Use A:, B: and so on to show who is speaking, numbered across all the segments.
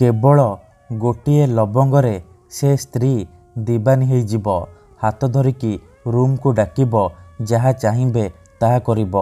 A: केवल गोटे लवंगरे से स्त्री दीवानी हो हाथ धरिकी रूम को डाकिब जहाँ चाहिए ताहा करिब।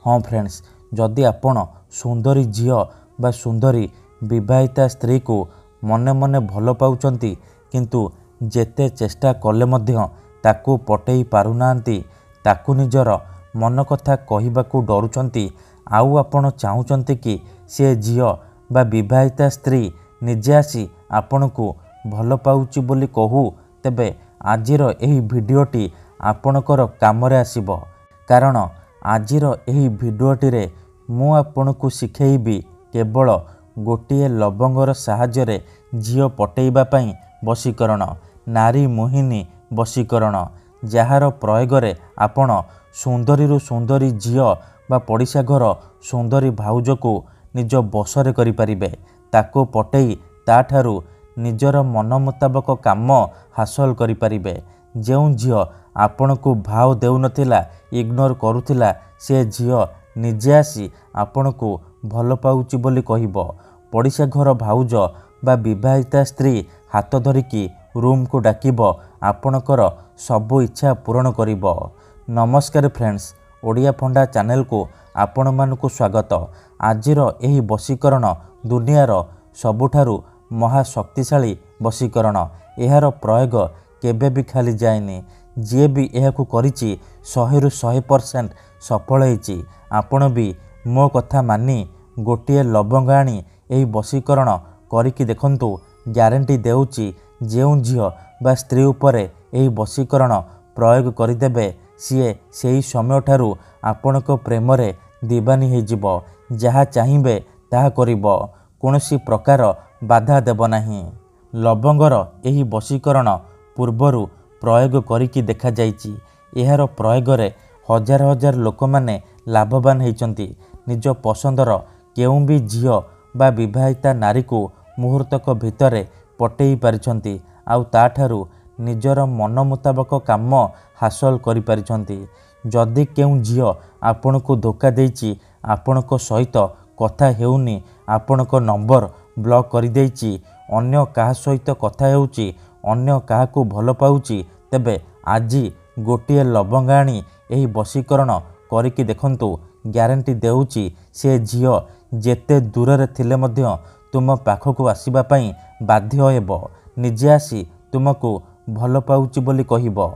A: हाँ फ्रेंड्स, जदि आपण सुंदरी झियो बा सुंदरी विवाहिता स्त्री को मने मने भल पाउचंती किंतु जेते चेष्टा कले मध्य ताकू पटेई पारुनांती, ताकू निजर मन कथा कहबाकू डरुचंती, आउ आपण चाहूचंती कि से झियो बा विवाहिता स्त्री निजे आसी आपण को भल पाउची बोली कहू, तेबे आजिर एही भिडियोटी आपणकर कामरे आसीबो। कारण आजिर एही भिडियोटी रे मु आपण को शिखेइबी केवल गोटे लवंगर साहाय्य झियो पटेइबा पई वशीकरण, नारी मोहिनी वशीकरण, जार प्रयोगरे आपण सुंदरी सुंदरी झियो बा पड़िशा घर सुंदरी भाउज को निज बसरे करि परिबे, ताको पटेई ताठारू निजर मन मुताबक काम हासिल करि परिबे। जेउ झियो आपण को भाव देउ नथिला, इग्नोर करुथिला, से झियो निजे आसी आपण को भल पाउची बोली कहिबो। पड़िशा घर भाउज बा विवाहिता स्त्री हाथ धरिकी रूम को डाकिब, आपणकर सबु इच्छा पूरण करिब। नमस्कार फ्रेंड्स, ओडिया फंडा चैनल को आपण मानकु स्वागत। आजिर एही वशीकरण दुनियार सबुठारु महाशक्तिशाली वशीकरण। एहार प्रयोग केबे भी खाली जाएनी, जे भी एहाकु करिछि 100% सफल होइछि। आपण भी मो कथा मानी गोटे लवंग आनी एही वशीकरण करिकि देखंतु, ग्यारंटी देउछि जेउ झियो बा स्त्री उपरे एही वशीकरण प्रयोग करिदेबे, सीए सेही समय ठारू आपणक प्रेमरे दीवानी होइजिबो, जहाँ चाहिए ताहा करिबो, कोनोसी प्रकार बाधा देब नाही। लवंगर एही वशीकरण पूर्वरु प्रयोग करिकि देखा जाइछि। एहार प्रयोगरे हजार हजार लोक माने लाभवान होइचंती। निज पसंदर केउ भी झियो बा विवाहिता नारी को मुहूर्तक भितरे पटेई पारिछंती, आउ ताठारू निजर मन मुताबक काम हासिल करि पारिछंती। जदि केउ झियो आपण को धोखा देइछि, आपणक सहित कथा हेउनी, आपणक नंबर ब्लॉक करि देइछि, अन्य काहा सहित कथा हेउछि, अन्य काहा को भल पाउछि, तेबे आजी गोटे लवंग आनी एही वशीकरण करिकि देखंतु, ग्यारंटी देउछि से झियो जेते दूर थिले मध्य तुम पाखकु आसीबा पई बाध्य हेबो, निजे आसी तुमको भल पाउछि बोली कहिबो।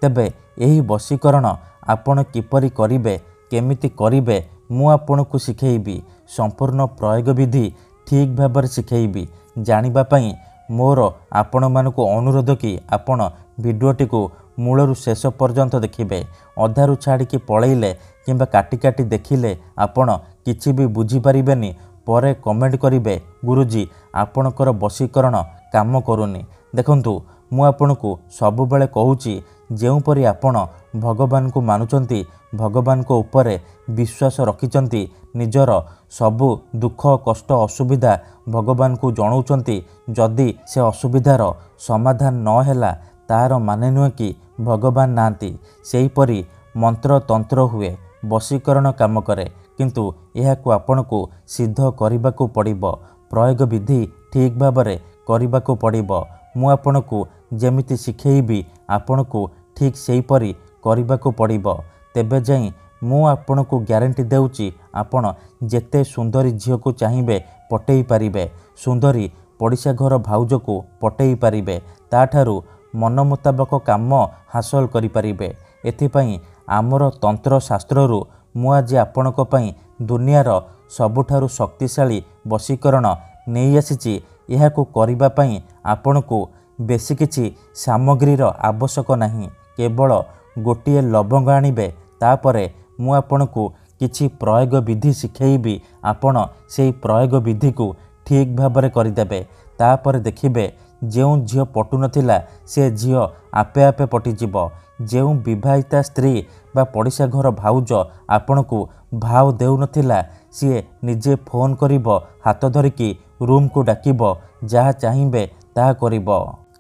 A: तेबे एही वशीकरण आपण किपरि करिबे, केमिति करिबे, मु आपणकु शिखेइबी। संपूर्ण प्रयोग विधि ठीक भाବରେ शिखेइबी। जानिबा पई मोर आपण मानकु अनुरोध कि आपण भिडियोटी को मूलरू शेष पर्यंत देखिबे। अधारू छाड़िकी पळैले किंबा काटी काटी देखिले आपण किछि भी बुझी परिबेनी। परे कमेंट करिबे, गुरुजी आपणकर वशीकरण काम करूनी। देखंतु, मु आपणकु सबु बेले कहूची, जेउपरि आपण भगवान को मानुचंती, भगवान को ऊपर विश्वास रखिचंती, निजर सबु दुख कष्ट असुविधा भगवान को जणाउचंती, जदि से असुविधार समाधान न हैला तार माने नुहे कि भगवान नांती। सेही परि मंत्र तंत्र हुए, वशीकरण काम करे, किंतु एहाकु आपणकु सिद्ध करिबाकु पड़िबो। प्रयोग विधि ठीक भाबरे करिबाकु पड़िबो। मु आपणकु जेमिति शिखेइबी, आपणकु ठीक सेही परि करिबाकु पड़िबो। तेबे जाई मु आपणकु ग्यारंटी देउछि, आपण जेते सुंदरी झियो को चाहिए पटेई पारिबे, सुंदरी पड़िशा घर भाउज को पटेई पारिबे, ताठारू मन मुताबक काम हासिल करि पारिबे। एथिपई आमर तंत्र शास्त्ररू मु आज आपणक पई दुनियार सबुठारू शक्तिशाली वशीकरण नहीं आसीछि। एहाकु करिबा पई आपणकु बेसी किछि सामग्रीर आवश्यक नाही, केवल गोटे लवंग आनिबे। तापरे मु आपणकु किछि प्रयोग विधि शिखेइबी, आपण सेही प्रयोग विधि को ठीक भाबरे करिदेबे। तापरे देखिबे, जेउ झियो पटु नथिला से झियो आपे आपे पटिजिबो। जेउ विवाहिता स्त्री बा पड़िशा घर भाउज आपणकु भाव देउ नथिला, सीए निजे फोन करिबो, हाथ धरिकी रूम को डाकिबो, जहाँ चाहिए ताहा करिबो।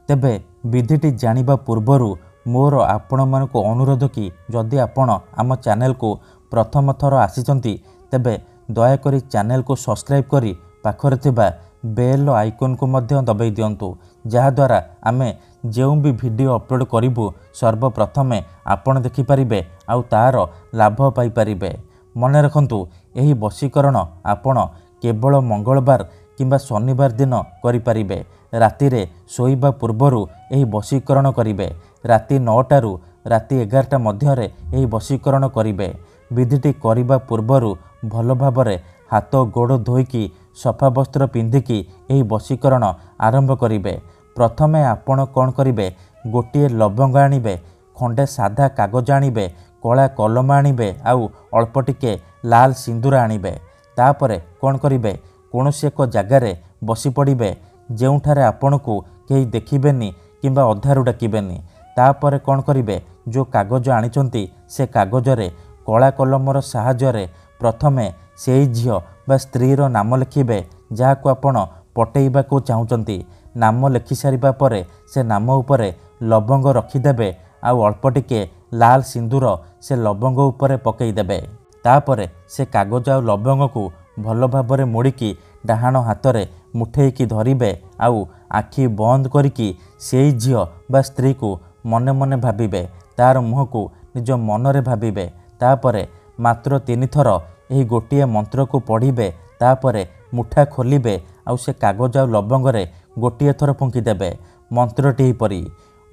A: तेबे विधिटी जानिबा पूर्वरु मोर आपण मानकु अनुरोध कि जदि आपण आम चैनल को प्रथम थर आसीचंती, तेबे दयाकरी चैनल को सब्सक्राइब करी पाखरे थिबा बेल आइकन को मध्य दबाई दिंतु जहाद्वारा आमे जो भी वीडियो अपलोड करूँ सर्वप्रथमे आपण देखिपारे आउ तार लाभ पाइपारे। मन रखंतु यही वशीकरण आपण केवल मंगलवार किंबा शनिवार दिन करिपारिबे। रातिरे शोइबा पूर्वरु यही वशीकरण करिबे। राति 9टारू राति 11टा मध्यरे यही वशीकरण करिबे। विधिटी करिबा पूर्वरु भल भाबरे हाथ गोड़ धोईकी सफा वस्त्र पिंधिकी यही वशीकरण आरंभ करिबे। प्रथमे आपण कौन करिबे, गोटिए लवंग आनिबे, खंडे साधा कागज आनिबे, कला कलम आनिबे आउ अल्प टिके लाल सिंदूर आनिबे। तापरे कौन करिबे, कौनसी एक जगार बसी पड़िबे जेउठारे आपनकु केही देखिबेनी किंबा अधारू डाकिबेनी। तापरे कौन करिबे, जो कागज आनिचंती से कागजरे कला कलमर साहाय्य प्रथमे सेई झियो बा स्त्रीर नाम लिखिबे जहाकु आपण पटेइबाकु चाहुचंती। नाम लिखि सारिबा परे से नाम उपरे लवंग रखिदेबे आउ अल्प टिके लाल सिंदूर से लवंग उपरे पकईदेबे। तापरे से कागज आउ लवंग को भल भाबरे मोड़िकी डाहाण हाथरे मुठेइकी धरिबे आउ आखि बंद करिकी सेई झियो बा स्त्री को मने मने भाबिबे, तार मुह को निज मनरे भाबिबे। तापरे मात्र 3 थर यही गोटिए मंत्र को पढ़िबे। तापरे मुठा खोलिबे आउ से कागज आउ लवंगरे गोटिए थर फुंकीदेबे। मंत्रटी परी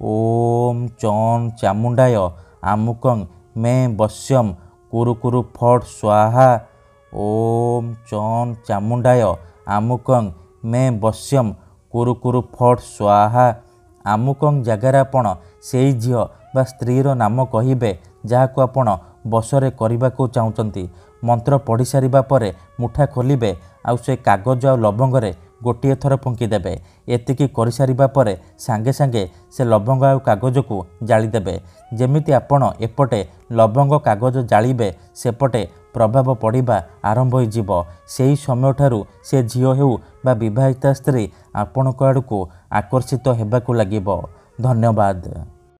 A: ओम चौं चामुंडाय आमुकं मे वश्यम कुरु कुरु फट स्वाहा। ओम चौं चामुंडाय आमुकं मे वश्यम कुरु कुरु फट स्वाहा। आमुकं जगार आपण सेई झियो बा स्त्रीर नाम कहिबे जहाकु आपण बसरे करबाकू चाहुचंती। मंत्र पढ़ी सारिबा परे मुठा खोलिबे आउ से कागज आउ लवंगरे गोटिए थर फुंकीदेबे। एतिकी करि सारिबा परे सांगे सांगे से लवंग आउ कागज को जालीदेबे। जेमिति आपण एपटे लवंग कागज जालिबे सेपटे प्रभाव पड़िबा आरंभ होइजिबो। सेही समय ठारू से झियो हेउ बा विवाहिता स्त्री आपणक आड़कू आकर्षित हेबाकू लागिबो। धन्यवाद।